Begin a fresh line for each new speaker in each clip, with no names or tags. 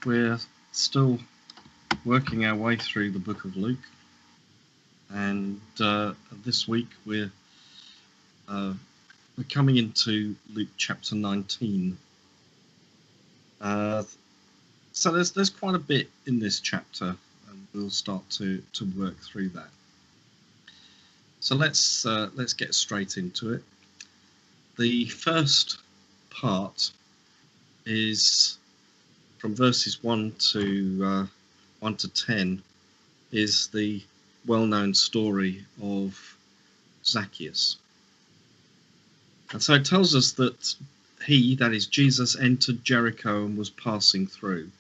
we're still working our way through the book of Luke, and this week we're coming into Luke chapter 19. So there's quite a bit in this chapter, and we'll start to work through that. So let's get straight into it. The first part is from verses 1 to 10 is the well-known story of Zacchaeus. And so it tells us that he, that is Jesus, entered Jericho and was passing through.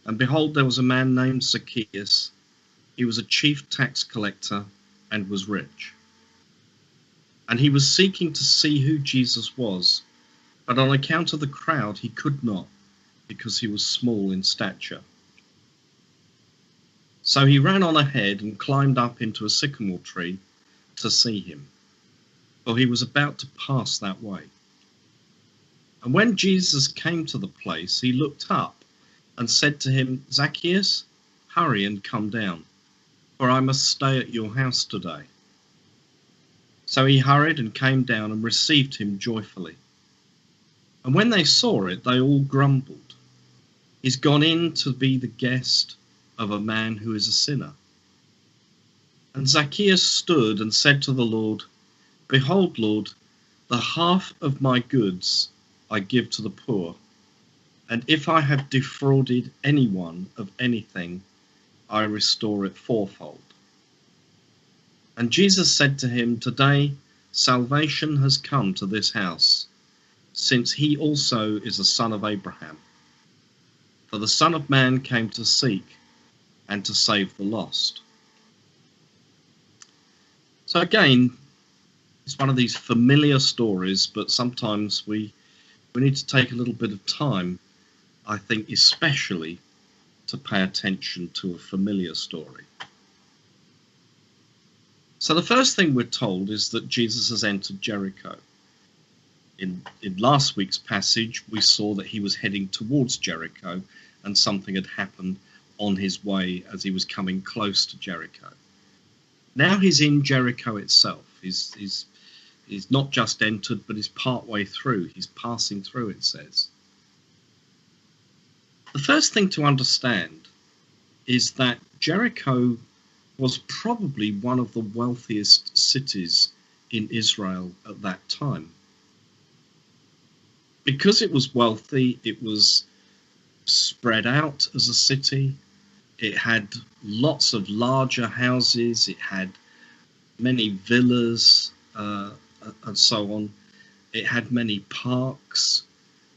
And behold, there was a man named Zacchaeus. He was a chief tax collector and was rich. And he was seeking to see who Jesus was, but on account of the crowd he could not, because he was small in stature. So he ran on ahead and climbed up into a sycamore tree to see him, for he was about to pass that way. And when Jesus came to the place, he looked up and said to him, Zacchaeus, hurry and come down, for I must stay at your house today. So he hurried and came down and received him joyfully. And when they saw it, they all grumbled. He's gone in to be the guest of a man who is a sinner. And Zacchaeus stood and said to the Lord, Behold, Lord, the half of my goods I give to the poor, and if I have defrauded anyone of anything, I restore it fourfold. And Jesus said to him, Today salvation has come to this house, since he also is a son of Abraham. For the Son of Man came to seek and to save the lost. So again, it's one of these familiar stories, but sometimes we need to take a little bit of time, I think, especially to pay attention to a familiar story. So the first thing we're told is that Jesus has entered Jericho. In last week's passage, we saw that he was heading towards Jericho and something had happened on his way as he was coming close to Jericho. Now he's in Jericho itself. He's not just entered, but he's part way through. He's passing through, it says. The first thing to understand is that Jericho was probably one of the wealthiest cities in Israel at that time. Because it was wealthy, it was spread out as a city. It had lots of larger houses. It had many villas and so on. It had many parks,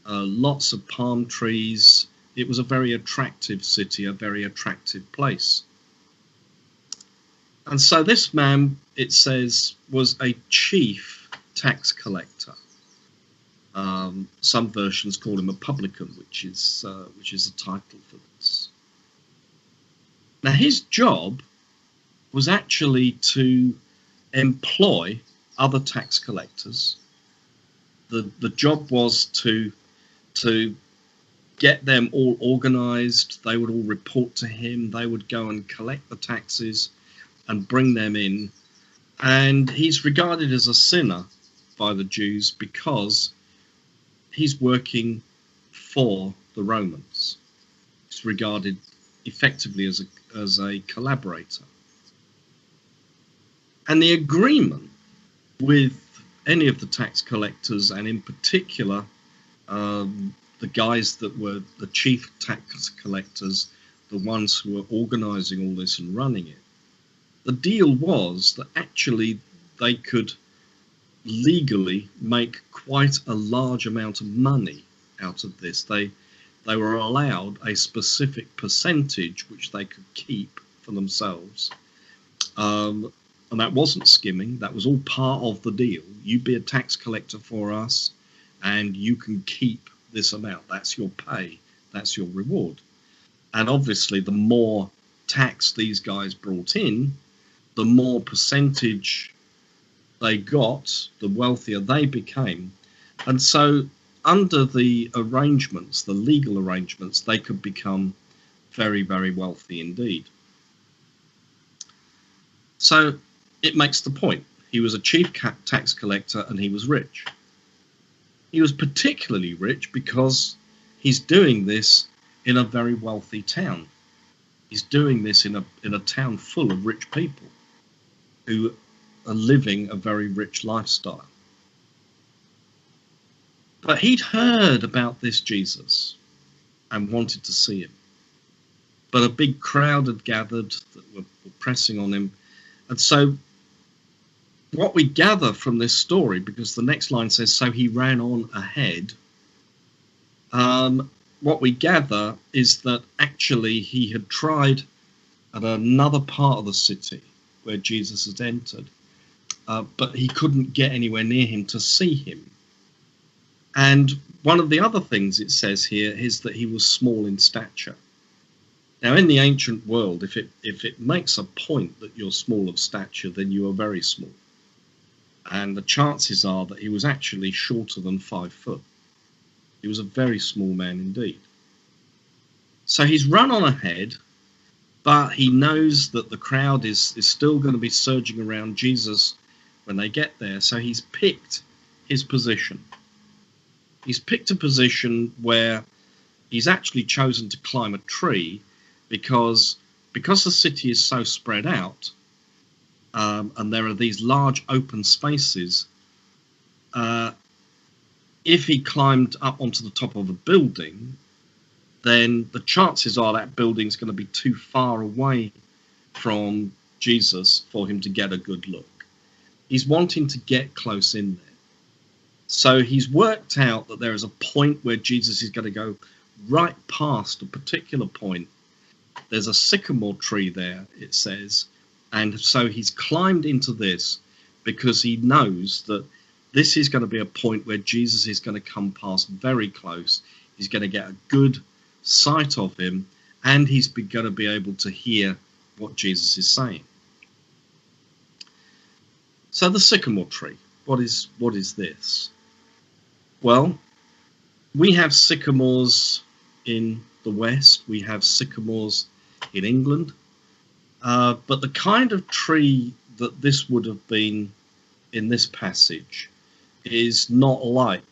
lots of palm trees. It was a very attractive city, a very attractive place. And so this man, it says, was a chief tax collector. Some versions call him a publican, which is a title for this. Now his job was actually to employ other tax collectors. The job was to get them all organized. They would all report to him. They would go and collect the taxes and bring them in. And he's regarded as a sinner by the Jews because he's working for the Romans. He's regarded effectively as a collaborator. And the agreement with any of the tax collectors, and in particular the guys that were the chief tax collectors, the ones who were organizing all this and running it, the deal was that actually they could legally make quite a large amount of money out of this. They were allowed a specific percentage which they could keep for themselves. And that wasn't skimming. That was all part of the deal. You be a tax collector for us and you can keep this amount. That's your pay. That's your reward. And obviously the more tax these guys brought in, the more percentage they got, the wealthier they became. And so under the arrangements, the legal arrangements, they could become very, very wealthy indeed. So it makes the point. He was a chief tax collector and he was rich. He was particularly rich because he's doing this in a very wealthy town. He's doing this in a town full of rich people who are living a very rich lifestyle. But he'd heard about this Jesus and wanted to see him. But a big crowd had gathered that were pressing on him. And so what we gather from this story, because the next line says, so he ran on ahead, what we gather is that actually he had tried at another part of the city where Jesus had entered, but he couldn't get anywhere near him to see him. And one of the other things it says here is that he was small in stature. Now, in the ancient world, if it makes a point that you're small of stature, then you are very small. And the chances are that he was actually shorter than 5 foot. He was a very small man indeed. So he's run on ahead, but he knows that the crowd is still going to be surging around Jesus when they get there. So he's picked his position. He's picked a position where he's actually chosen to climb a tree because the city is so spread out, and there are these large open spaces. If he climbed up onto the top of a building, then the chances are that building's going to be too far away from Jesus for him to get a good look. He's wanting to get close in there. So he's worked out that there is a point where Jesus is going to go right past a particular point. There's a sycamore tree there, it says, and so he's climbed into this because he knows that this is going to be a point where Jesus is going to come past very close. He's going to get a good sight of him, and he's going to be able to hear what Jesus is saying. So the sycamore tree, what is this? Well, we have sycamores in the West, we have sycamores in England, but the kind of tree that this would have been in this passage is not like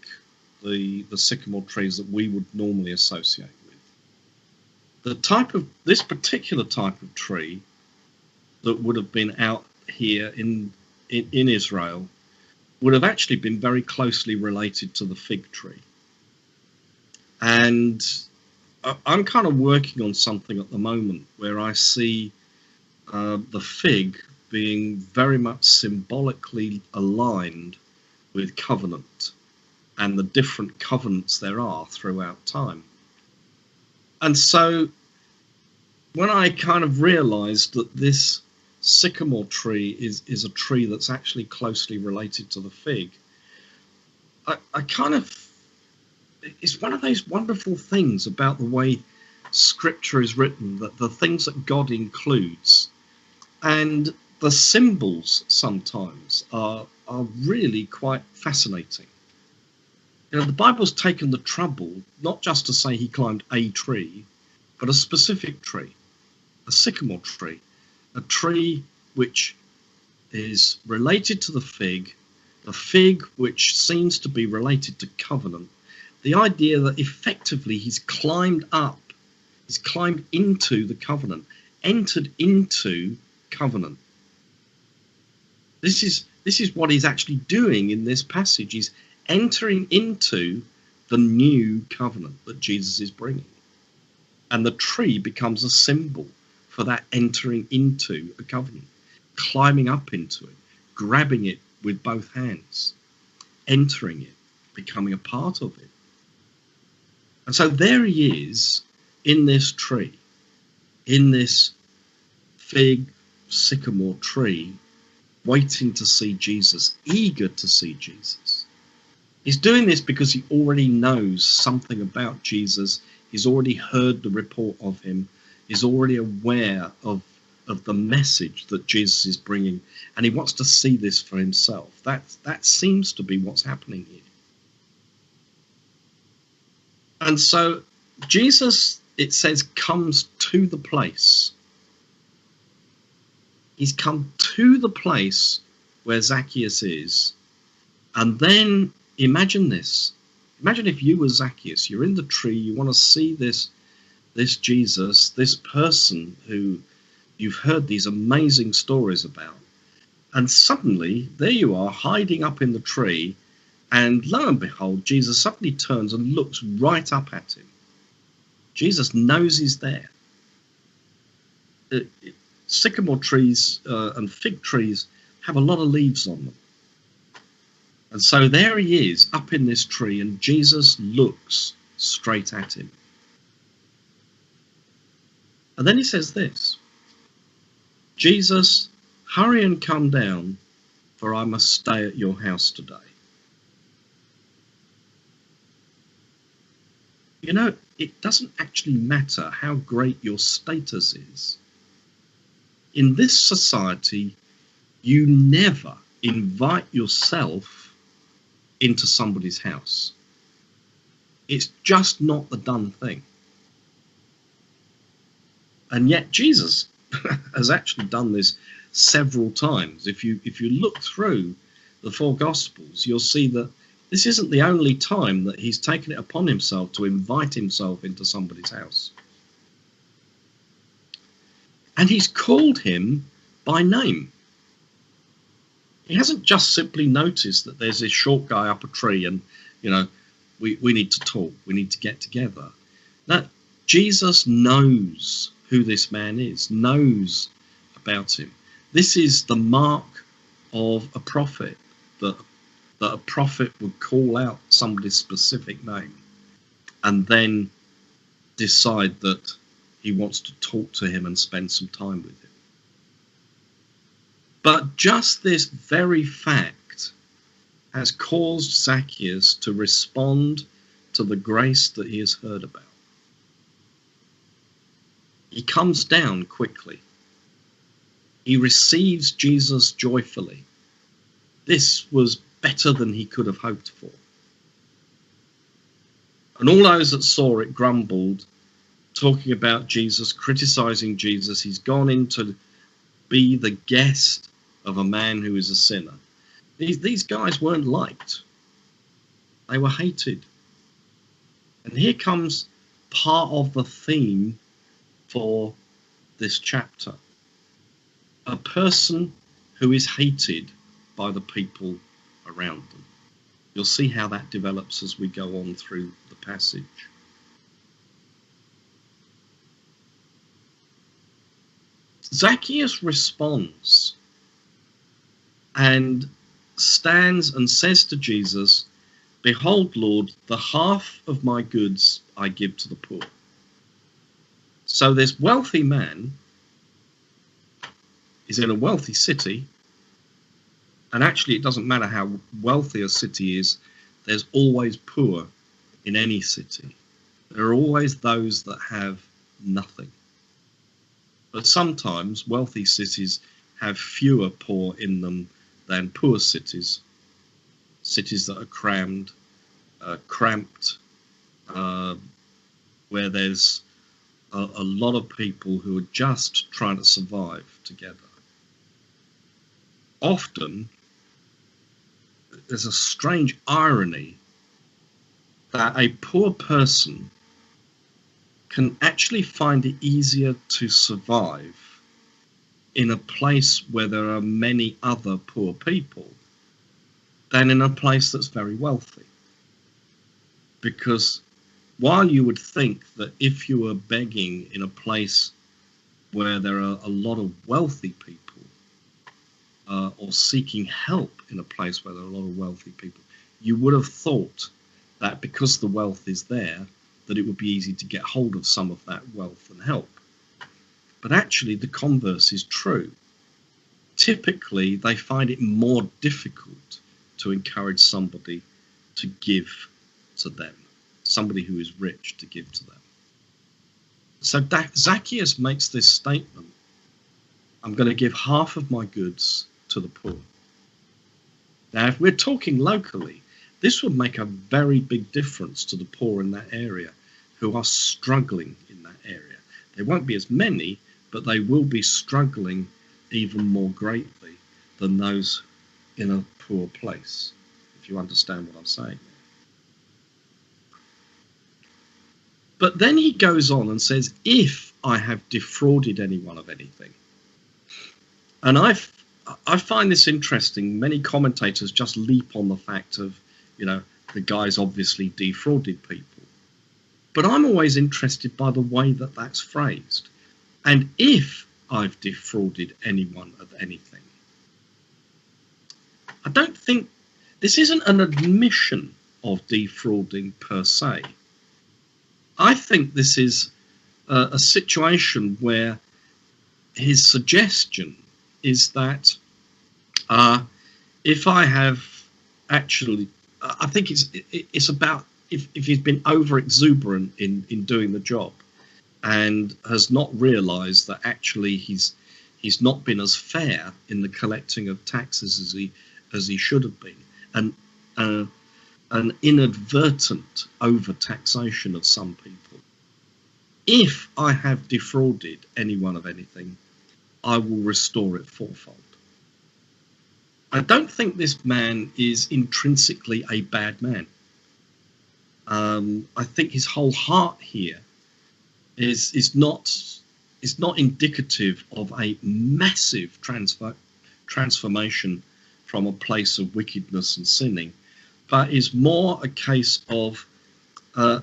the sycamore trees that we would normally associate with. This particular type of tree that would have been out here in Israel would have actually been very closely related to the fig tree. And I'm kind of working on something at the moment where I see the fig being very much symbolically aligned with covenant and the different covenants there are throughout time. And so when I kind of realized that this sycamore tree is a tree that's actually closely related to the fig, it's one of those wonderful things about the way scripture is written, that the things that God includes and the symbols sometimes are really quite fascinating. You know, the Bible's taken the trouble not just to say he climbed a tree, but a specific tree, a sycamore tree, a tree which is related to the fig which seems to be related to covenant. The idea that effectively he's climbed into the covenant, entered into covenant. This is what he's actually doing in this passage. He's entering into the new covenant that Jesus is bringing. And the tree becomes a symbol for that entering into a covenant, climbing up into it, grabbing it with both hands, entering it, becoming a part of it. And so there he is in this tree, in this fig sycamore tree, waiting to see Jesus, eager to see Jesus. He's doing this because he already knows something about Jesus. He's already heard the report of him. He's already aware of the message that Jesus is bringing, and he wants to see this for himself. That seems to be what's happening here. And so Jesus, it says, comes to the place. He's come to the place where Zacchaeus is. And then imagine this. Imagine if you were Zacchaeus, you're in the tree, you want to see this Jesus, this person who you've heard these amazing stories about. And suddenly, there you are, hiding up in the tree, and lo and behold, Jesus suddenly turns and looks right up at him. Jesus knows he's there. Sycamore trees and fig trees have a lot of leaves on them. And so there he is, up in this tree, and Jesus looks straight at him. And then he says this, Jesus, hurry and come down, for I must stay at your house today. You know, it doesn't actually matter how great your status is. In this society, you never invite yourself into somebody's house. It's just not the done thing. And yet Jesus has actually done this several times. If you look through the four Gospels, you'll see that this isn't the only time that he's taken it upon himself to invite himself into somebody's house. And he's called him by name. He hasn't just simply noticed that there's this short guy up a tree and, you know, we need to talk, we need to get together. No, Jesus knows who this man is, knows about him. This is the mark of a prophet, that a prophet would call out somebody's specific name and then decide that he wants to talk to him and spend some time with him. But just this very fact has caused Zacchaeus to respond to the grace that he has heard about. He comes down quickly. He receives Jesus joyfully. This was better than he could have hoped for. And all those that saw it grumbled, talking about Jesus, criticizing Jesus. He's gone in to be the guest of a man who is a sinner. These guys weren't liked. They were hated. And here comes part of the theme for this chapter. A person who is hated by the people around them. You'll see how that develops as we go on through the passage. Zacchaeus responds and stands and says to Jesus, "Behold, Lord, the half of my goods I give to the poor." So this wealthy man is in a wealthy city, and actually it doesn't matter how wealthy a city is, there's always poor in any city. There are always those that have nothing. But sometimes wealthy cities have fewer poor in them than poor cities. Cities that are crammed, cramped, where there's a lot of people who are just trying to survive together. Often, there's a strange irony that a poor person can actually find it easier to survive in a place where there are many other poor people than in a place that's very wealthy. Because while you would think that if you were begging in a place where there are a lot of wealthy people, or seeking help in a place where there are a lot of wealthy people, you would have thought that because the wealth is there, that it would be easy to get hold of some of that wealth and help. But actually, the converse is true. Typically, they find it more difficult to encourage somebody to give to them, somebody who is rich to give to them. So Zacchaeus makes this statement, "I'm going to give half of my goods to the poor." Now, if we're talking locally, This would make a very big difference to the poor in that area who are struggling in that area. There won't be as many, but they will be struggling even more greatly than those in a poor place, if you understand what I'm saying. But then he goes on and says, if I have defrauded anyone of anything. And I find this interesting. Many commentators just leap on the fact of, the guy's obviously defrauded people. But I'm always interested by the way that that's phrased. And if I've defrauded anyone of anything. I don't think this isn't an admission of defrauding per se. I think this is a situation where his suggestion is that if I have actually, I think it's about if he's been over exuberant in doing the job and has not realised that actually he's not been as fair in the collecting of taxes as he should have been, and an inadvertent over taxation of some people. If I have defrauded anyone of anything, I will restore it fourfold. I don't think this man is intrinsically a bad man. I think his whole heart here is not indicative of a massive transformation from a place of wickedness and sinning, but is more a case of a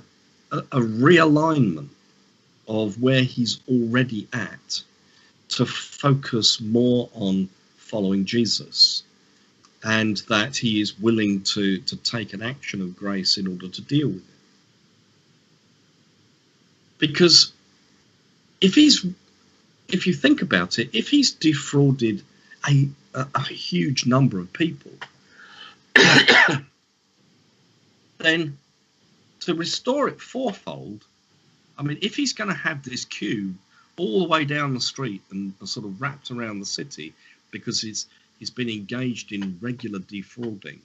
realignment of where he's already at to focus more on following Jesus, and that he is willing to take an action of grace in order to deal with it. Because if you think about it, if he's defrauded a huge number of people, then to restore it fourfold, I mean, if he's going to have this queue all the way down the street and sort of wrapped around the city because he's been engaged in regular defrauding,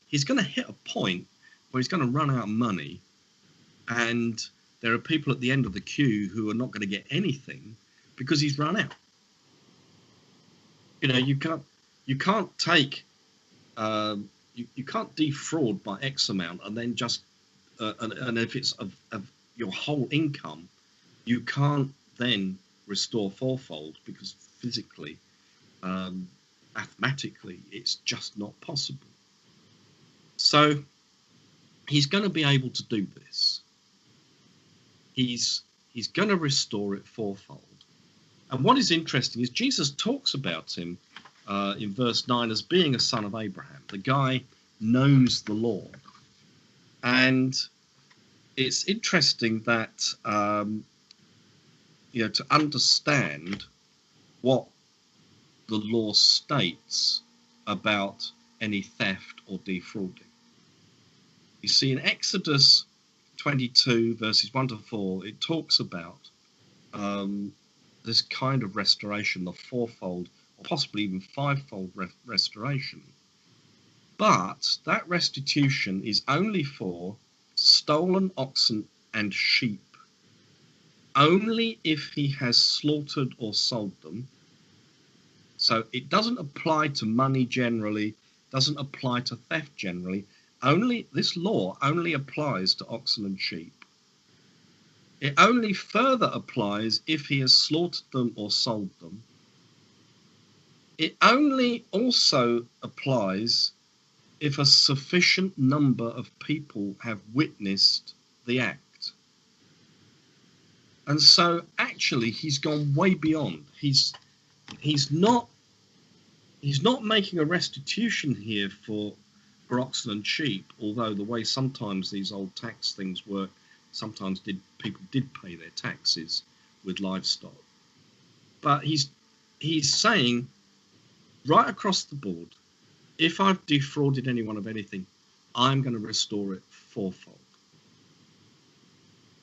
he's going to hit a point where he's going to run out of money, and there are people at the end of the queue who are not going to get anything because he's run out. You can't take you can't defraud by X amount and then just and if it's of your whole income, you can't then restore fourfold, because physically, mathematically, it's just not possible. So he's going to be able to do this. He's going to restore it fourfold. And what is interesting is Jesus talks about him in verse 9 as being a son of Abraham. The guy knows the law. And it's interesting that, to understand what the law states about any theft or defrauding. You see, in Exodus 22, verses 1 to 4, it talks about this kind of restoration, the fourfold or possibly even fivefold restoration. But that restitution is only for stolen oxen and sheep, only if he has slaughtered or sold them. So it doesn't apply to money generally, doesn't apply to theft generally. This law only applies to oxen and sheep. It only further applies if he has slaughtered them or sold them. It only also applies if a sufficient number of people have witnessed the act. And so actually he's gone way beyond. He's not making a restitution here for oxen and sheep, although the way sometimes these old tax things work, sometimes people did pay their taxes with livestock. But he's saying right across the board, if I've defrauded anyone of anything, I'm going to restore it fourfold.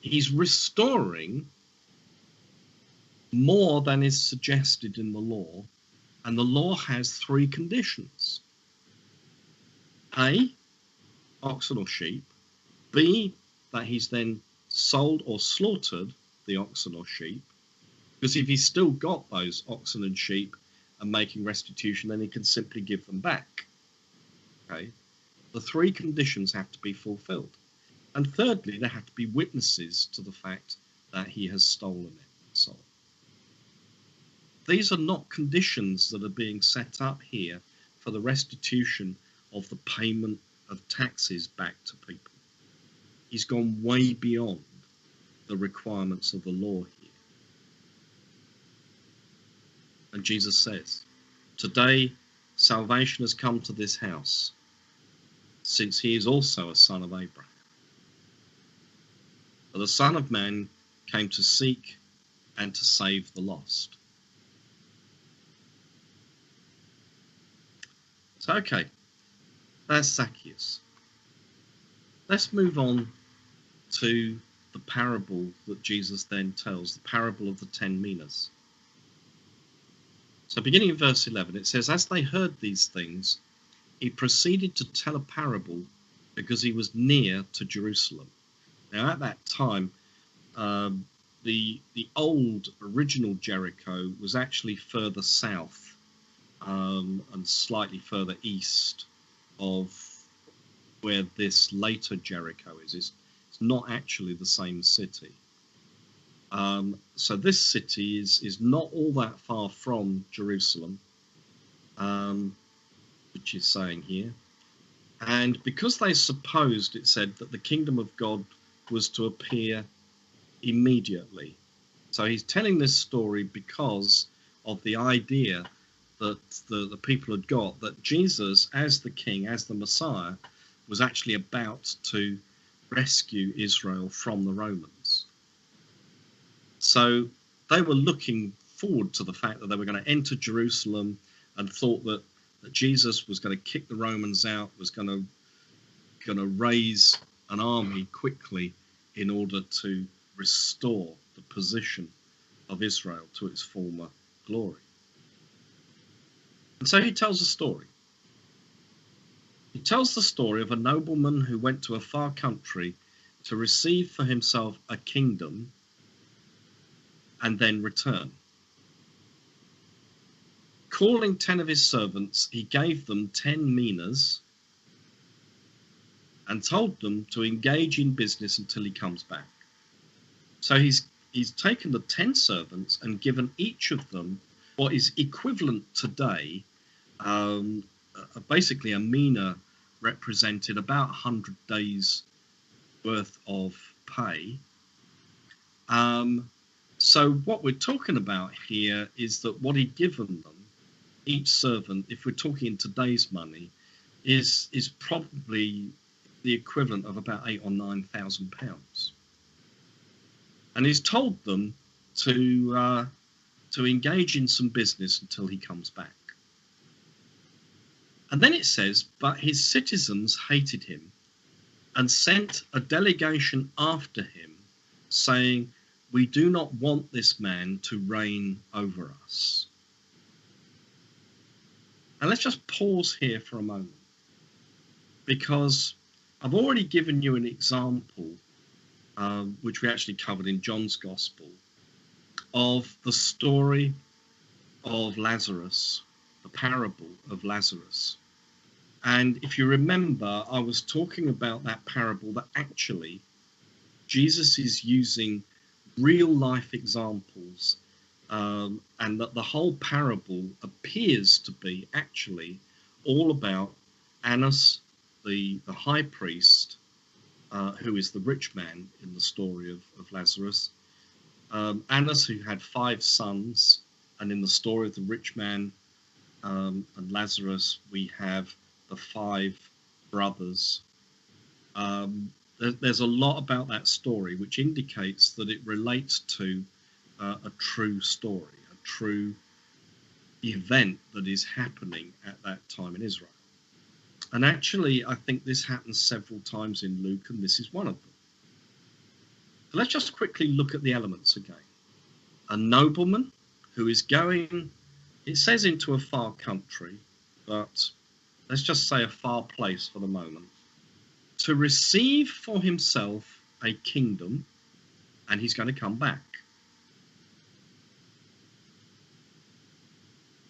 He's restoring more than is suggested in the law, and the law has three conditions. A, oxen or sheep, B, that he's then sold or slaughtered the oxen or sheep, because if he's still got those oxen and sheep and making restitution, then he can simply give them back. Okay, the three conditions have to be fulfilled. And thirdly, there have to be witnesses to the fact that he has stolen it. So these are not conditions that are being set up here for the restitution of the payment of taxes back to people. He's gone way beyond the requirements of the law here. And Jesus says, today salvation has come to this house, since he is also a son of Abraham. For the Son of Man came to seek and to save the lost. So, okay, that's Zacchaeus. Let's move on to the parable that Jesus then tells, the parable of the 10 minas. So beginning in verse 11, it says, as they heard these things, he proceeded to tell a parable because he was near to Jerusalem. Now at that time, the old original Jericho was actually further south and slightly further east of where this later Jericho is. It's not actually the same city. So this city is not all that far from Jerusalem, which is saying here. And because they supposed, it said, that the kingdom of God was to appear immediately. So he's telling this story because of the idea that the people had got that Jesus, as the king, as the Messiah, was actually about to rescue Israel from the Romans. So they were looking forward to the fact that they were going to enter Jerusalem and thought that Jesus was going to kick the Romans out, was going to raise an army quickly in order to restore the position of Israel to its former glory. And so he tells a story. He tells the story of a nobleman who went to a far country to receive for himself a kingdom and then return. Calling 10 of his servants, he gave them 10 minas and told them to engage in business until he comes back. So he's taken the 10 servants and given each of them what is equivalent today. Basically, a mina represented about 100 days worth of pay. So what we're talking about here is that what he'd given them, each servant, if we're talking in today's money, is probably the equivalent of about £8,000 or £9,000. And he's told them to engage in some business until he comes back. And then it says, but his citizens hated him and sent a delegation after him, saying, we do not want this man to reign over us. And let's just pause here for a moment, because I've already given you an example, which we actually covered in John's Gospel, of the story of Lazarus, the parable of Lazarus. And if you remember, I was talking about that parable that actually Jesus is using real life examples, and that the whole parable appears to be actually all about Annas, the high priest, who is the rich man in the story of Lazarus. Annas, who had 5 sons, and in the story of the rich man and Lazarus, we have the 5 brothers. There's a lot about that story which indicates that it relates to a true story, a true event that is happening at that time in Israel. And actually, I think this happens several times in Luke, and this is one of them. So let's just quickly look at the elements again. A nobleman who is going, it says into a far country, but let's just say a far place for the moment. to receive for himself a kingdom, and he's going to come back.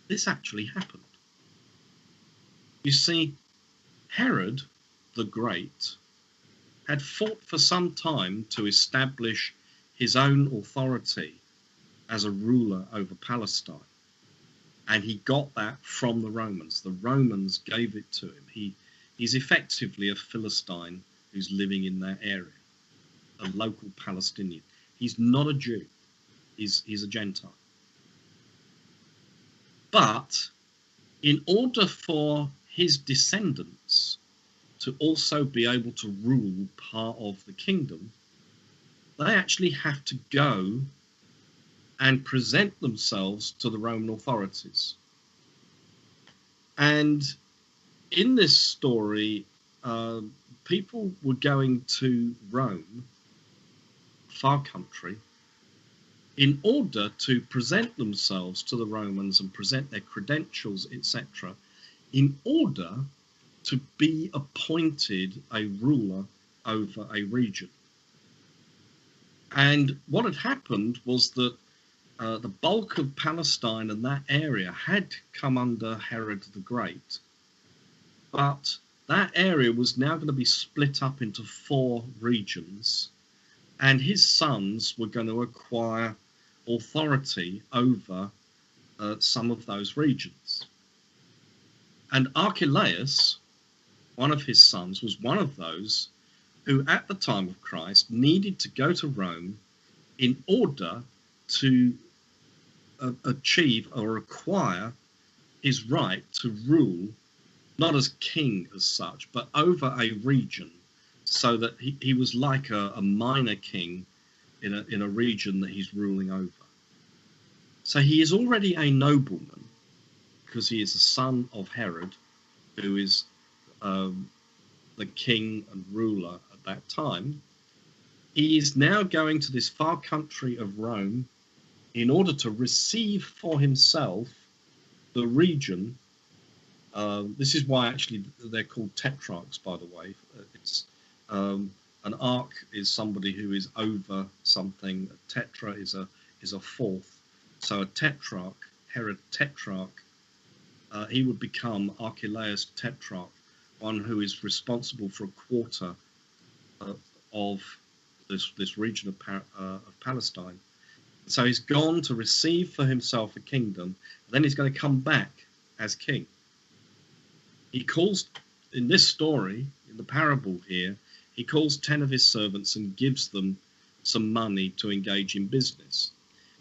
This actually happened. You see, Herod the Great had fought for some time to establish his own authority as a ruler over Palestine. And he got that from the Romans. The Romans gave it to him. He's effectively a Philistine who's living in that area, a local Palestinian. He's not a Jew. He's a Gentile. But in order for his descendants to also be able to rule part of the kingdom, they actually have to go and present themselves to the Roman authorities. And in this story, people were going to Rome, far country, in order to present themselves to the Romans and present their credentials, etc., in order to be appointed a ruler over a region. And what had happened was that the bulk of Palestine and that area had come under Herod the Great, but that area was now going to be split up into 4 regions, and his sons were going to acquire authority over some of those regions. And Archelaus, one of his sons, was one of those who at the time of Christ needed to go to Rome in order to achieve or acquire his right to rule, not as king as such, but over a region, so that he was like a minor king in a region that he's ruling over. So he is already a nobleman because he is the son of Herod, who is the king and ruler at that time. He is now going to this far country of Rome in order to receive for himself the region. This is why actually they're called tetrarchs, by the way. It's an arch is somebody who is over something. A tetra is a fourth. So a tetrarch, Herod Tetrarch, he would become Archelaus Tetrarch, one who is responsible for a quarter of this region of Palestine. So he's gone to receive for himself a kingdom, and then he's going to come back as king. He calls, in this story, in the parable here, he calls 10 of his servants and gives them some money to engage in business.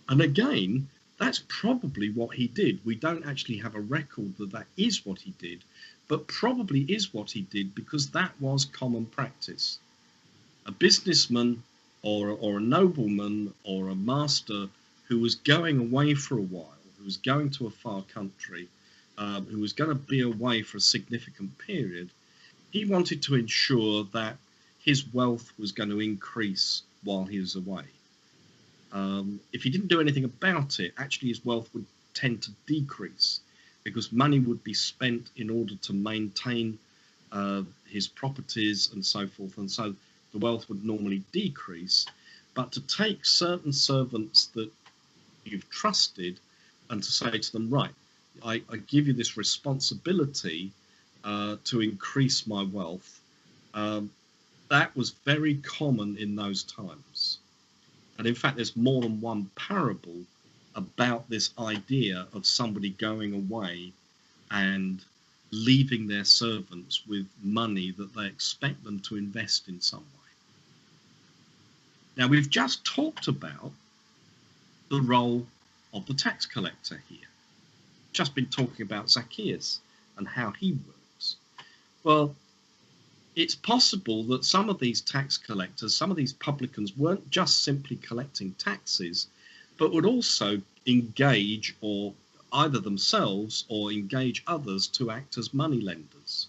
And again, that's probably what he did. We don't actually have a record that that is what he did, but probably is what he did because that was common practice. A businessman or a nobleman or a master who was going away for a while, who was going to a far country, who was going to be away for a significant period, he wanted to ensure that his wealth was going to increase while he was away. If he didn't do anything about it, actually his wealth would tend to decrease because money would be spent in order to maintain his properties and so forth, and so the wealth would normally decrease. But to take certain servants that you've trusted and to say to them, right, I give you this responsibility to increase my wealth, that was very common in those times. And in fact, there's more than one parable about this idea of somebody going away and leaving their servants with money that they expect them to invest in some way. Now, we've just talked about the role of the tax collector here. Just been talking about Zacchaeus and how he works. Well, it's possible that some of these tax collectors, some of these publicans, weren't just simply collecting taxes, but would also engage, or either themselves or engage others to act as money lenders.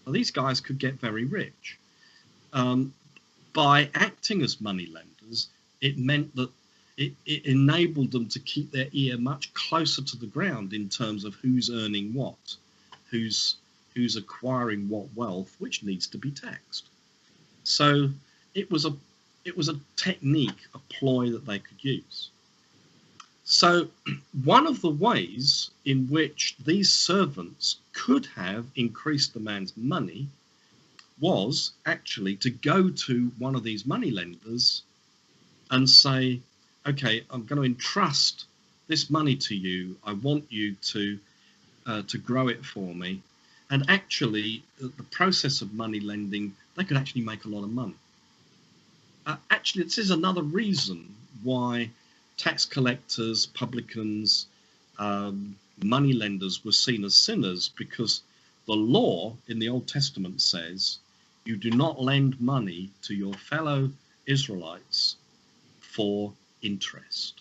Now, these guys could get very rich. By acting as money lenders, it meant that it enabled them to keep their ear much closer to the ground in terms of who's earning what, who's acquiring what wealth, which needs to be taxed. So it was a technique, a ploy that they could use. So one of the ways in which these servants could have increased the man's money was actually to go to one of these money lenders and say, okay, I'm going to entrust this money to you. I want you to grow it for me. And actually, the process of money lending, they could actually make a lot of money. Actually, this is another reason why tax collectors, publicans, money lenders were seen as sinners, because the law in the Old Testament says you do not lend money to your fellow Israelites for interest.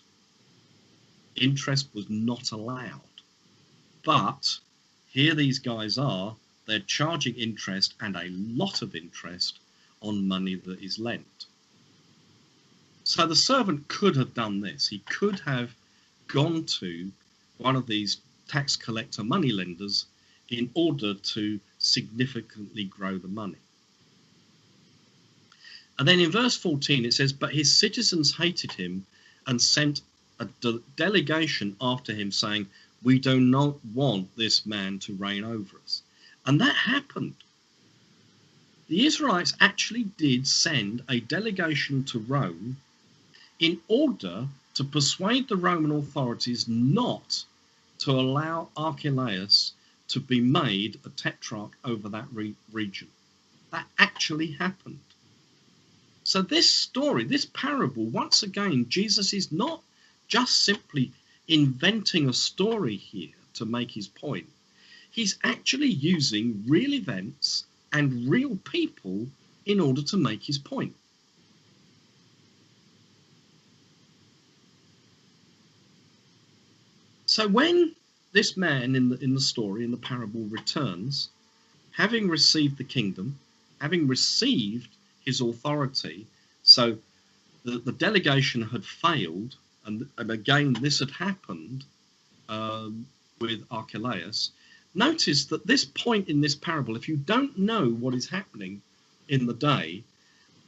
Interest was not allowed. But here these guys are, they're charging interest, and a lot of interest, on money that is lent. So the servant could have done this. He could have gone to one of these tax collector money lenders in order to significantly grow the money. And then in verse 14 it says, but his citizens hated him and sent a delegation after him, saying, we do not want this man to reign over us. And that happened. The Israelites actually did send a delegation to Rome in order to persuade the Roman authorities not to allow Archelaus to be made a tetrarch over that region. That actually happened. So this story, this parable, once again, Jesus is not just simply inventing a story here to make his point. He's actually using real events and real people in order to make his point. So when this man in the story, in the parable, returns, having received the kingdom, having received his authority, so the delegation had failed, and again this had happened with Archelaus. Notice that this point in this parable, if you don't know what is happening in the day,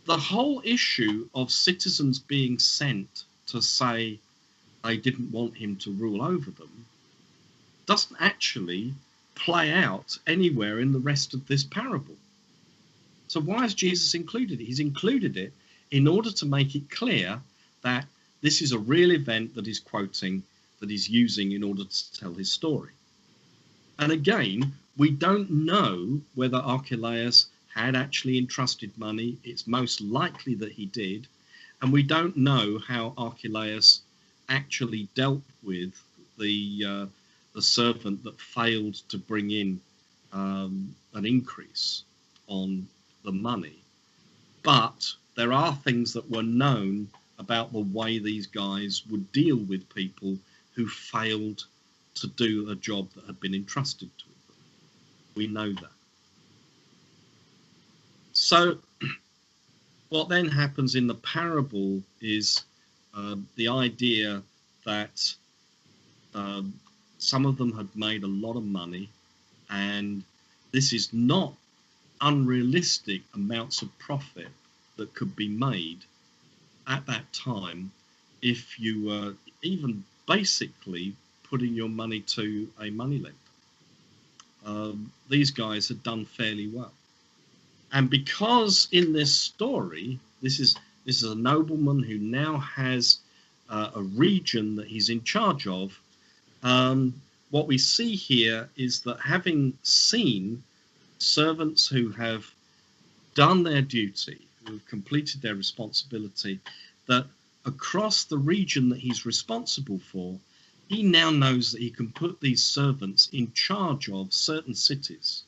the whole issue of citizens being sent to say they didn't want him to rule over them doesn't actually play out anywhere in the rest of this parable. So why has Jesus included it? He's included it in order to make it clear that this is a real event that he's quoting, that he's using in order to tell his story. And again, we don't know whether Archelaus had actually entrusted money. It's most likely that he did. And we don't know how Archelaus actually dealt with the servant that failed to bring in an increase on the money. But there are things that were known about the way these guys would deal with people who failed to do a job that had been entrusted to them. We know that. So what then happens in the parable is the idea that some of them had made a lot of money, and this is not unrealistic amounts of profit that could be made at that time if you were even basically putting your money to a money lender. These guys had done fairly well. And because in this story, this is a nobleman who now has a region that he's in charge of, what we see here is that having seen servants who have done their duty, who have completed their responsibility, that across the region that he's responsible for, he now knows that he can put these servants in charge of certain cities,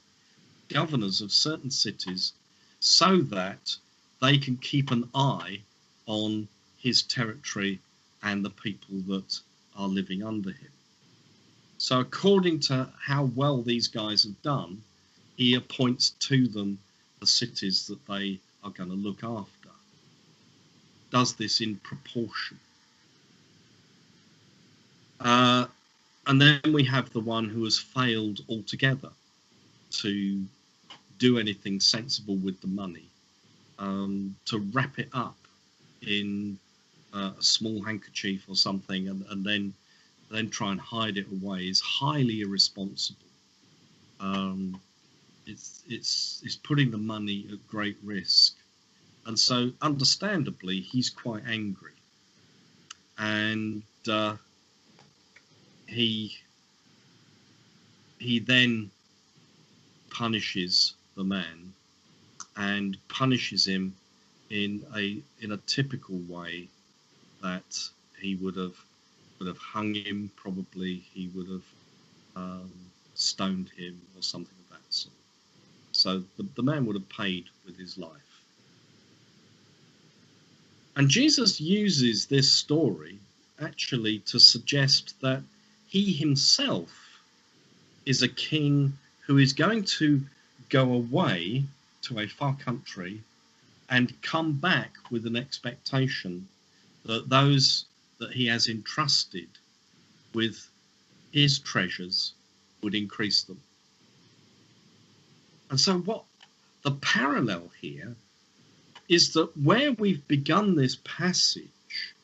governors of certain cities, so that they can keep an eye on his territory and the people that are living under him. So according to how well these guys have done, he appoints to them the cities that they are going to look after. Does this in proportion. And then we have the one who has failed altogether to do anything sensible with the money. to wrap it up in a small handkerchief or something, and then try and hide it away is highly irresponsible. Um, it's putting the money at great risk, and so understandably he's quite angry, and he he then punishes the man and punishes him in a typical way that he would have hung him. Probably he would have um, stoned him or something of that sort. So the man would have paid with his life. And Jesus uses this story actually to suggest that he himself is a king who is going to go away to a far country and come back with an expectation that those that he has entrusted with his treasures would increase them. And so what the parallel here is that where we've begun this passage,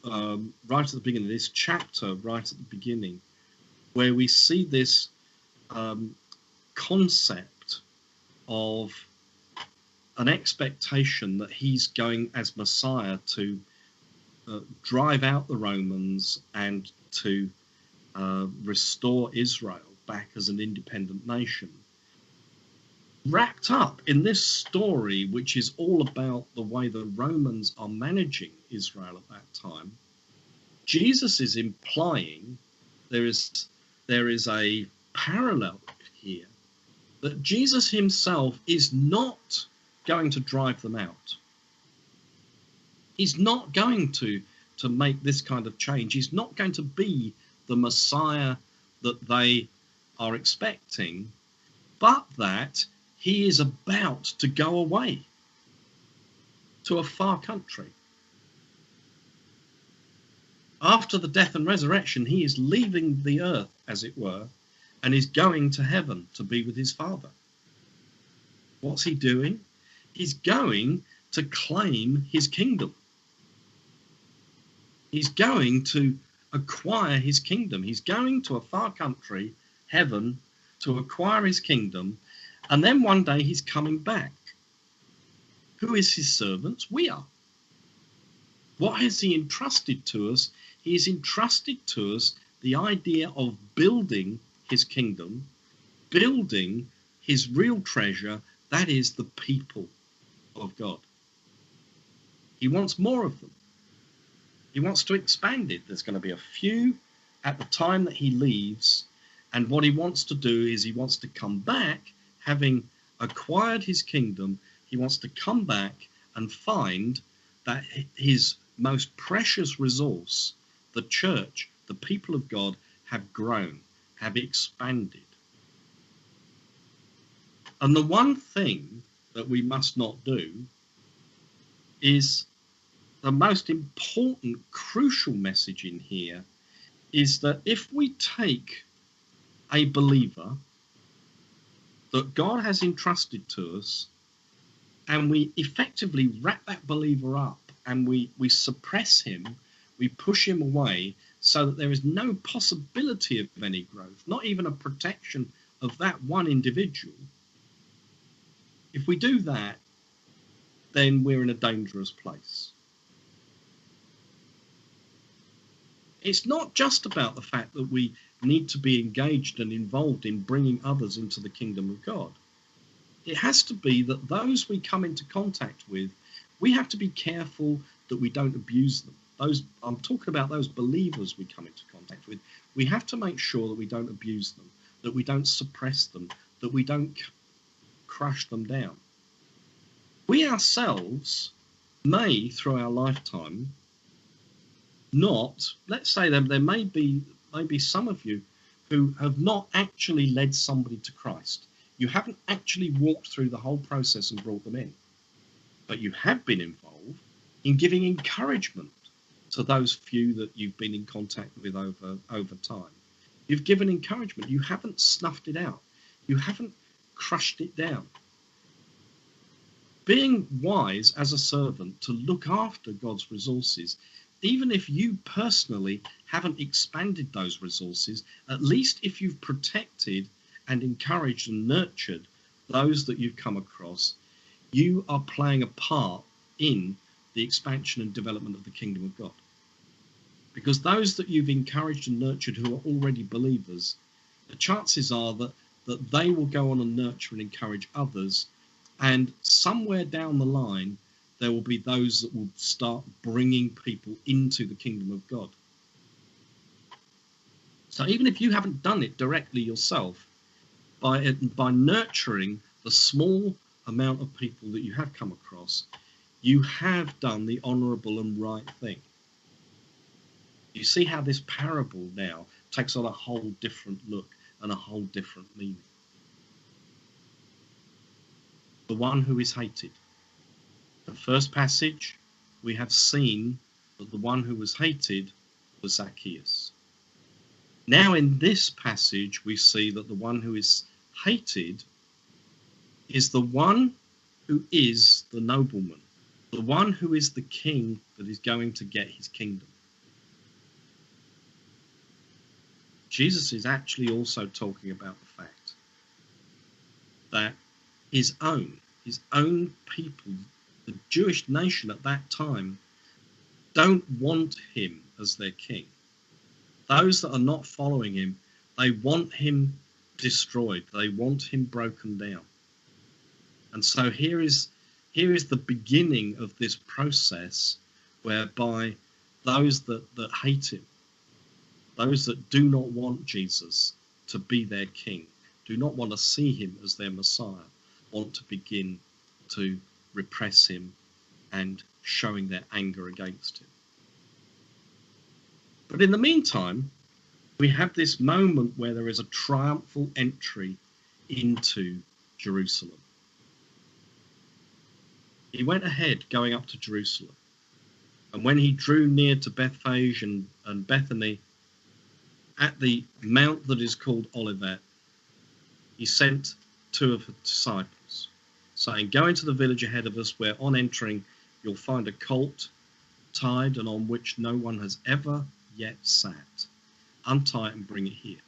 right at the beginning, this chapter right at the beginning, where we see this concept of an expectation that he's going as Messiah to drive out the Romans and to restore Israel back as an independent nation. Wrapped up in this story, which is all about the way the Romans are managing Israel at that time, Jesus is implying there is a parallel here, that Jesus himself is not going to drive them out. He's not going to make this kind of change. He's not going to be the Messiah that they are expecting, but that he is about to go away to a far country. After the death and resurrection, he is leaving the earth, as it were, and is going to heaven to be with his Father. What's he doing? He's going to claim his kingdom. He's going to acquire his kingdom. He's going to a far country, heaven, to acquire his kingdom, and then one day he's coming back. Who is his servants? We are. What has he entrusted to us? He has entrusted to us the idea of building his kingdom, building his real treasure, that is the people of God. He wants more of them. He wants to expand it. There's going to be a few at the time that he leaves, and what he wants to do is he wants to come back, having acquired his kingdom. He wants to come back and find that his most precious resource, the church, the people of God, have grown, have expanded. And the one thing that we must not do is, the most important, crucial message in here is that if we take a believer that God has entrusted to us and we effectively wrap that believer up and we suppress him, we push him away so that there is no possibility of any growth, not even a protection of that one individual, if we do that, then we're in a dangerous place. It's not just about the fact that we need to be engaged and involved in bringing others into the kingdom of God. It has to be that those we come into contact with, we have to be careful that we don't abuse them. I'm talking about those believers we come into contact with. We have to make sure that we don't abuse them, that we don't suppress them, that we don't crush them down. We ourselves may, through our lifetime, not, let's say there may be some of you who have not actually led somebody to Christ. You haven't actually walked through the whole process and brought them in, but you have been involved in giving encouragement to those few that you've been in contact with over time. You've given encouragement. You haven't snuffed it out. You haven't crushed it down. being wise as a servant to look after God's resources, even if you personally haven't expanded those resources, at least if you've protected and encouraged and nurtured those that you've come across, you are playing a part in the expansion and development of the kingdom of God. Because those that you've encouraged and nurtured who are already believers, the chances are that they will go on and nurture and encourage others, and somewhere down the line there will be those that will start bringing people into the kingdom of God. So even if you haven't done it directly yourself, by nurturing the small amount of people that you have come across, you have done the honourable and right thing. You see how this parable now takes on a whole different look and a whole different meaning. The one who is hated. The first passage, we have seen that the one who was hated was Zacchaeus. Now in this passage, we see that the one who is hated is the one who is the nobleman, the one who is the king that is going to get his kingdom. Jesus is actually also talking about the fact that his own people, the Jewish nation at that time, don't want him as their king. Those that are not following him, they want him destroyed. They want him broken down. And so here is the beginning of this process whereby those that hate him, those that do not want Jesus to be their king, do not want to see him as their Messiah, want to begin to repress him and showing their anger against him. But in the meantime, we have this moment where there is a triumphal entry into Jerusalem. He went ahead going up to Jerusalem. And when he drew near to Bethphage and Bethany, at the mount that is called Olivet, he sent two of his disciples, saying, "Go into the village ahead of us, where on entering you'll find a colt tied and on which no one has ever yet sat. Untie it and bring it here.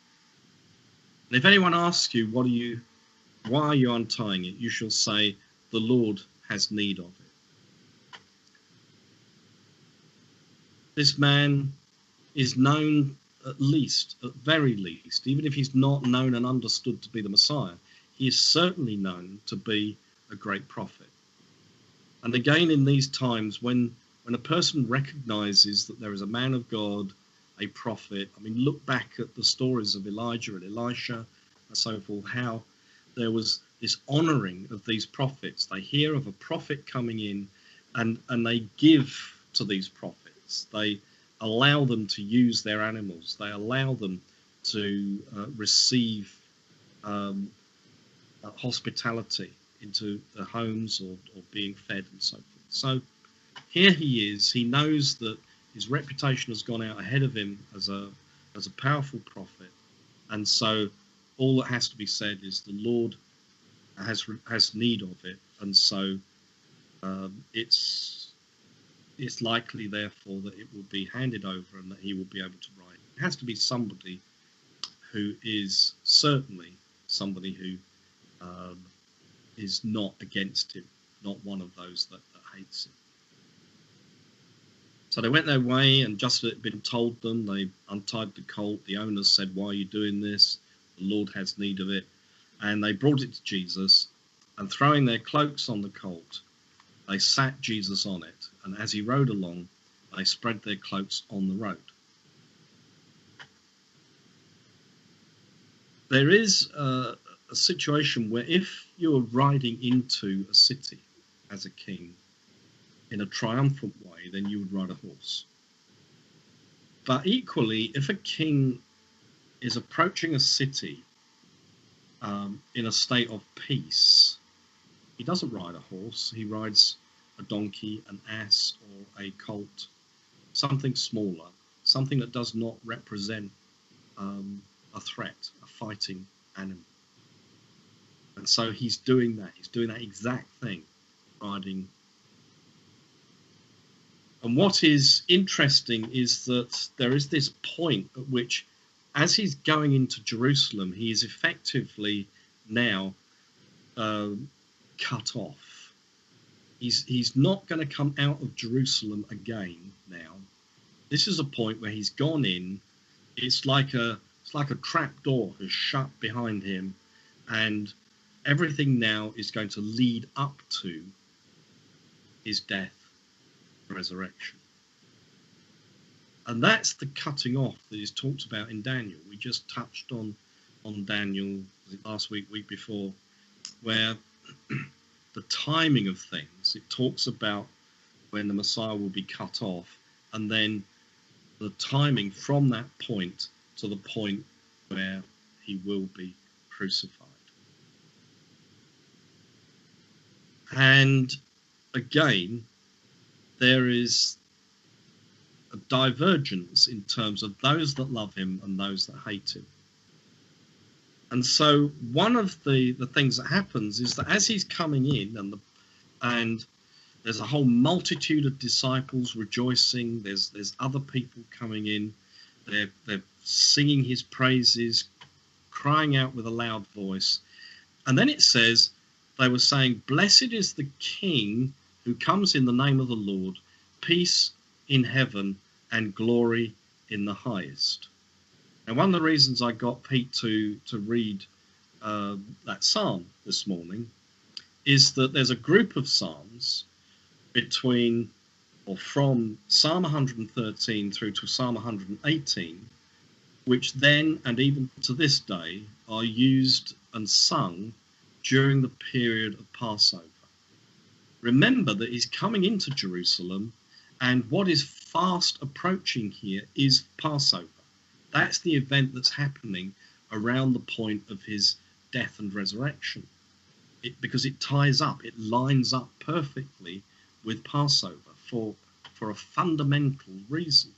And if anyone asks you, why are you untying it? You shall say, the Lord has need of it." This man is known at very least, even if he's not known and understood to be the Messiah, he is certainly known to be a great prophet. And again, in these times, when a person recognizes that there is a man of God, a prophet, I mean, look back at the stories of Elijah and Elisha and so forth, how there was this honoring of these prophets. They hear of a prophet coming in and they give to these prophets. They allow them to use their animals. They allow them to receive hospitality into their homes or being fed and so forth. So here he is. He knows that his reputation has gone out ahead of him as a powerful prophet, and so all that has to be said is the Lord has need of it, and so it's likely, therefore, that it will be handed over and that he will be able to write. It has to be somebody who is certainly somebody who is not against him, not one of those that hates him. So they went their way, and just as it had been told them, they untied the colt. The owners said, "Why are you doing this? The Lord has need of it." And they brought it to Jesus, and throwing their cloaks on the colt, they sat Jesus on it. And as he rode along, they spread their cloaks on the road. There is a situation where if you're riding into a city as a king in a triumphant way, then you would ride a horse. But equally, if a king is approaching a city in a state of peace, he doesn't ride a horse. He rides a donkey, an ass, or a colt, something smaller, something that does not represent a threat, a fighting animal. And so he's doing that. He's doing that exact thing riding. And what is interesting is that there is this point at which, as he's going into Jerusalem, he is effectively now cut off. He's not going to come out of Jerusalem again now. This is a point where he's gone in. It's like a trap door has shut behind him, and everything now is going to lead up to his death, resurrection. And that's the cutting off that is talked about in Daniel. We just touched on Daniel last week before, where the timing of things, it talks about when the Messiah will be cut off, and then the timing from that point to the point where he will be crucified. And again, there is a divergence in terms of those that love him and those that hate him. And so one of the things that happens is that as he's coming in, and there's a whole multitude of disciples rejoicing, there's other people coming in, they're singing his praises, crying out with a loud voice. And then it says, they were saying, "Blessed is the King who comes in the name of the Lord, peace in heaven and glory in the highest." And one of the reasons I got Pete to read that psalm this morning is that there's a group of psalms from Psalm 113 through to Psalm 118, which then and even to this day are used and sung during the period of Passover. Remember that he's coming into Jerusalem, and what is fast approaching here is Passover. That's the event that's happening around the point of his death and resurrection, because it ties up, it lines up perfectly with Passover for a fundamental reason.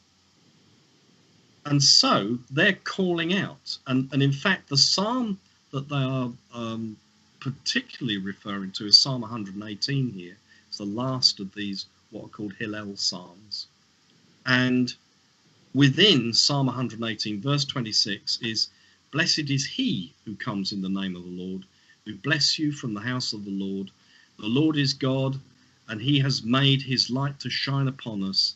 And so they're calling out, and in fact the psalm that they are particularly referring to is Psalm 118 here. It's the last of these what are called Hillel psalms. And within Psalm 118, verse 26 is, "Blessed is he who comes in the name of the Lord. We bless you from the house of the Lord. The Lord is God, and he has made his light to shine upon us.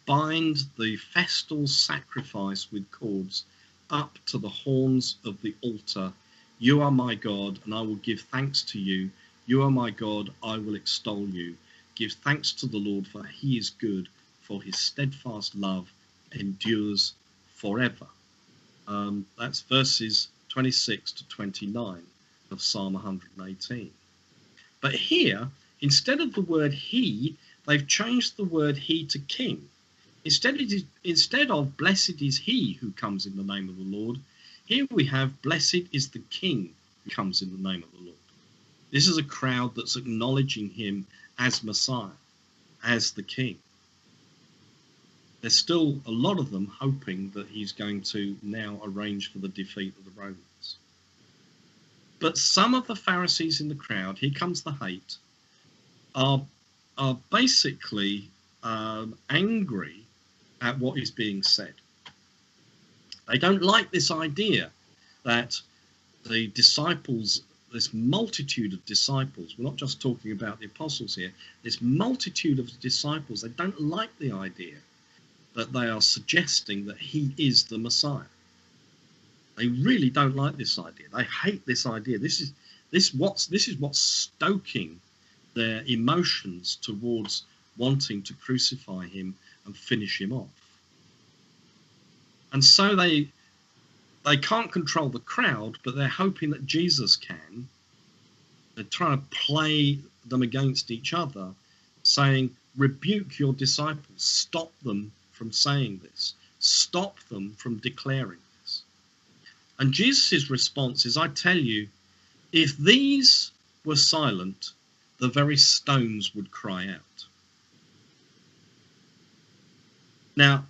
Bind the festal sacrifice with cords up to the horns of the altar. You are my God, and I will give thanks to you. You are my God, I will extol you. Give thanks to the Lord, for he is good, for his steadfast love endures forever." That's verses 26 to 29 of Psalm 118. But here, instead of the word he, they've changed the word he to king. Instead of "blessed is he who comes in the name of the Lord," here we have "blessed is the King who comes in the name of the Lord." This is a crowd that's acknowledging him as Messiah, as the King. There's still a lot of them hoping that he's going to now arrange for the defeat of the Romans. But some of the Pharisees in the crowd, here comes the hate, are basically angry at what is being said. They don't like this idea that the disciples, this multitude of disciples, we're not just talking about the apostles here, this multitude of disciples, they don't like the idea that they are suggesting that he is the Messiah. They really don't like this idea. They hate this idea. This is what's stoking their emotions towards wanting to crucify him and finish him off. And so they can't control the crowd, but they're hoping that Jesus can. They're trying to play them against each other, saying, "Rebuke your disciples, stop them from saying this, stop them from declaring this." And Jesus' response is, "I tell you, if these were silent, the very stones would cry out." Now,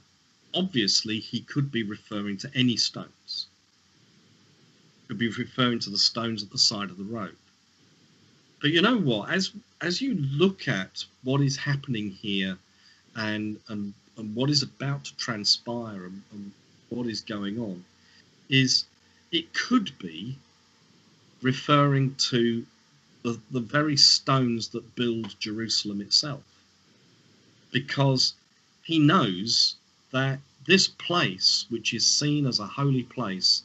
obviously, he could be referring to any stones. He could be referring to the stones at the side of the road. But you know what? As you look at what is happening here and what is about to transpire and what is going on, is it could be referring to the very stones that build Jerusalem itself. Because he knows that this place, which is seen as a holy place,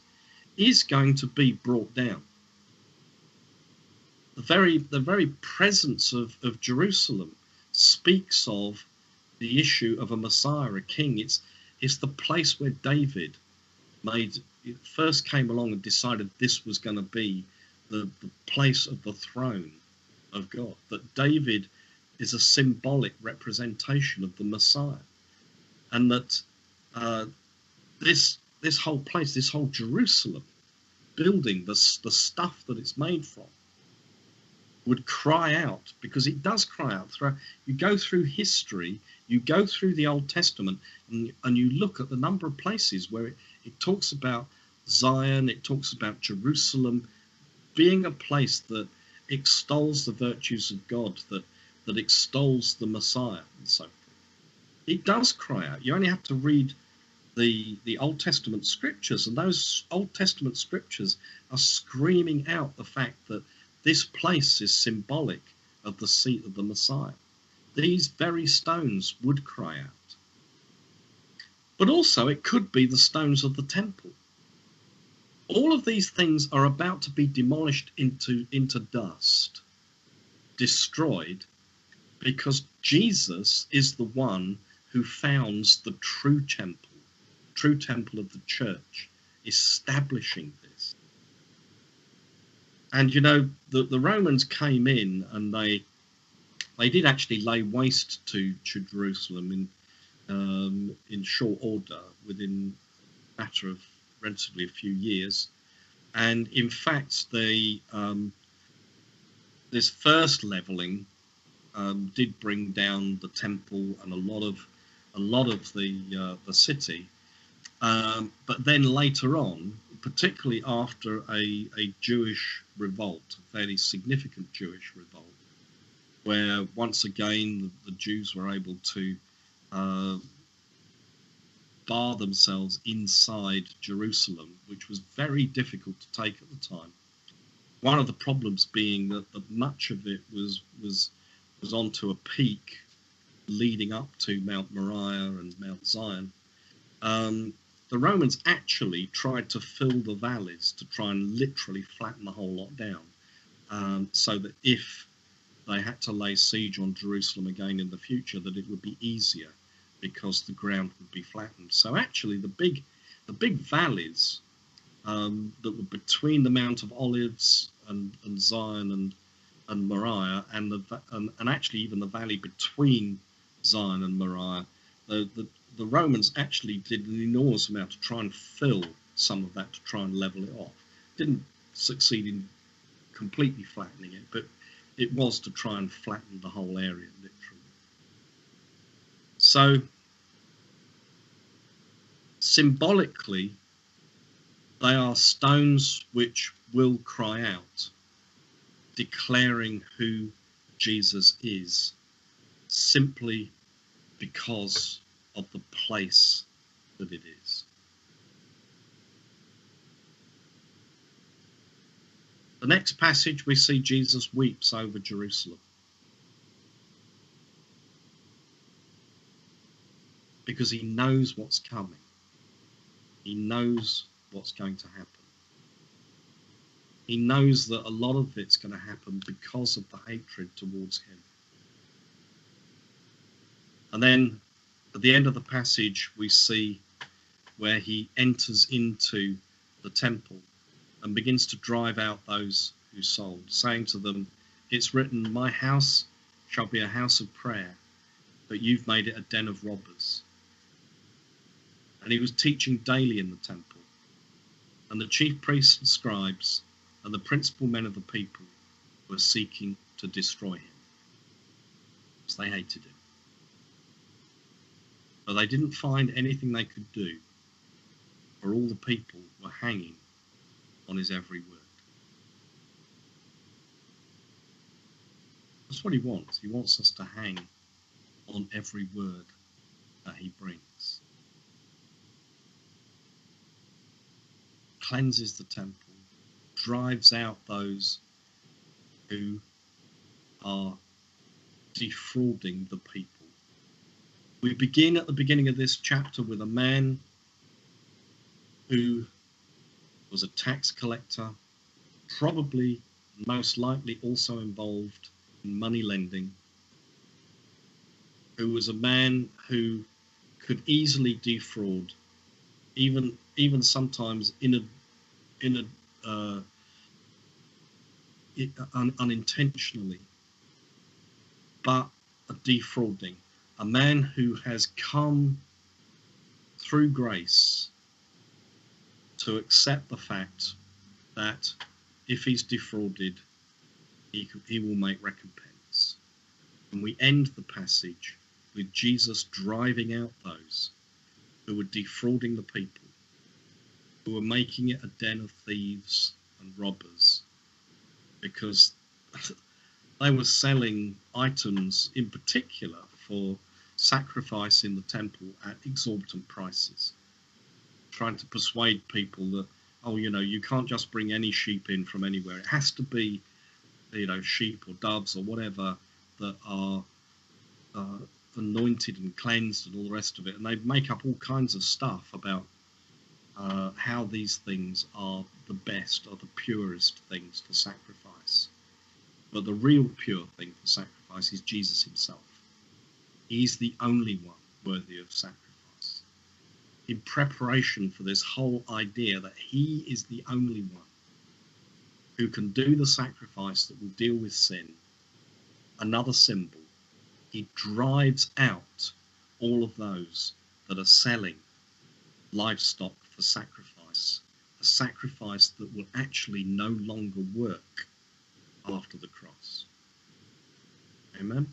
is going to be brought down. The very presence of Jerusalem speaks of the issue of a Messiah, a king. It's the place where David first came along and decided this was going to be the place of the throne of God. That David is a symbolic representation of the Messiah, and that this whole place, this whole Jerusalem building, the stuff that it's made from, would cry out, because it does cry out. You go through history, you go through the Old Testament, and you look at the number of places where it talks about Zion, it talks about Jerusalem being a place that extols the virtues of God, that extols the Messiah, and so forth. It does cry out. You only have to read the Old Testament scriptures, and those Old Testament scriptures are screaming out the fact that this place is symbolic of the seat of the Messiah. These very stones would cry out. But also it could be the stones of the temple. All of these things are about to be demolished into dust, destroyed, because Jesus is the one who founds the true temple of the church, establishing this. And you know, the Romans came in and they did actually lay waste to Jerusalem in short order, within a matter of relatively a few years. And in fact, this first levelling did bring down the temple and a lot of the city. But then later on, particularly after a Jewish revolt, a fairly significant Jewish revolt, where once again the Jews were able to bar themselves inside Jerusalem, which was very difficult to take at the time. One of the problems being that much of it was onto a peak leading up to Mount Moriah and Mount Zion. The Romans actually tried to fill the valleys to try and literally flatten the whole lot down, so that if they had to lay siege on Jerusalem again in the future, that it would be easier because the ground would be flattened. So actually the big valleys that were between the Mount of Olives and Zion and Moriah, and actually even the valley between Zion and Moriah, the Romans actually did an enormous amount to try and fill some of that, to try and level it off. Didn't succeed in completely flattening it, but it was to try and flatten the whole area, literally. So, symbolically, they are stones which will cry out, declaring who Jesus is, simply because of the place that it is. The next passage, we see Jesus weeps over Jerusalem, because he knows what's coming. He knows what's going to happen. He knows that a lot of it's going to happen because of the hatred towards him. And then at the end of the passage, we see where he enters into the temple and begins to drive out those who sold, saying to them, "It's written, my house shall be a house of prayer, but you've made it a den of robbers." And he was teaching daily in the temple, and the chief priests and scribes and the principal men of the people were seeking to destroy him, because they hated him. But they didn't find anything they could do, for all the people were hanging on his every word. That's what he wants. He wants us to hang on every word that he brings. Cleanses the temple, drives out those who are defrauding the people. We begin at the beginning of this chapter with a man who was a tax collector, probably most likely also involved in money lending, who was a man who could easily defraud, even sometimes uh, unintentionally, but a defrauding, a man who has come through grace to accept the fact that if he's defrauded, he will make recompense. And we end the passage with Jesus driving out those who were defrauding the people, who were making it a den of thieves and robbers, because they were selling items in particular for sacrifice in the temple at exorbitant prices, trying to persuade people that, oh, you can't just bring any sheep in from anywhere. It has to be, sheep or doves or whatever that are anointed and cleansed and all the rest of it. And they make up all kinds of stuff about how these things are the best or the purest things for sacrifice. But the real pure thing for sacrifice is Jesus himself. He's the only one worthy of sacrifice. In preparation for this whole idea that he is the only one who can do the sacrifice that will deal with sin, another symbol, he drives out all of those that are selling livestock for sacrifice, a sacrifice that will actually no longer work after the cross. Amen.